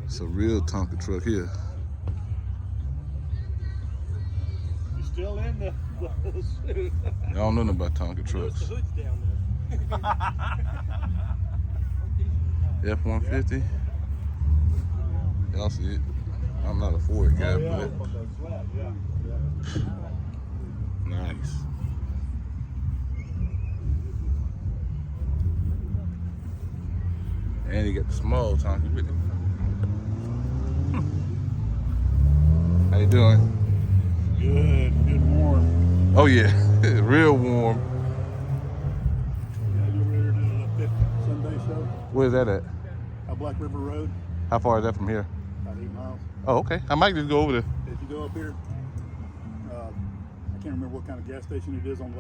It's a real Tonka truck here. You're still in the suit. I don't know nothing about Tonka trucks. The hood's down there. F-150. Y'all see it. I'm not a Ford guy, but nice. And he got the small Tonka with it. How you doing? Good warm. Oh yeah, real warm. Yeah, you ready to do the 50 Sunday show? Where's that at? Black River Road, How far is that from here? about 8 miles. Oh, okay. I might just go over there. If you go up here, I can't remember what kind of gas station it is on the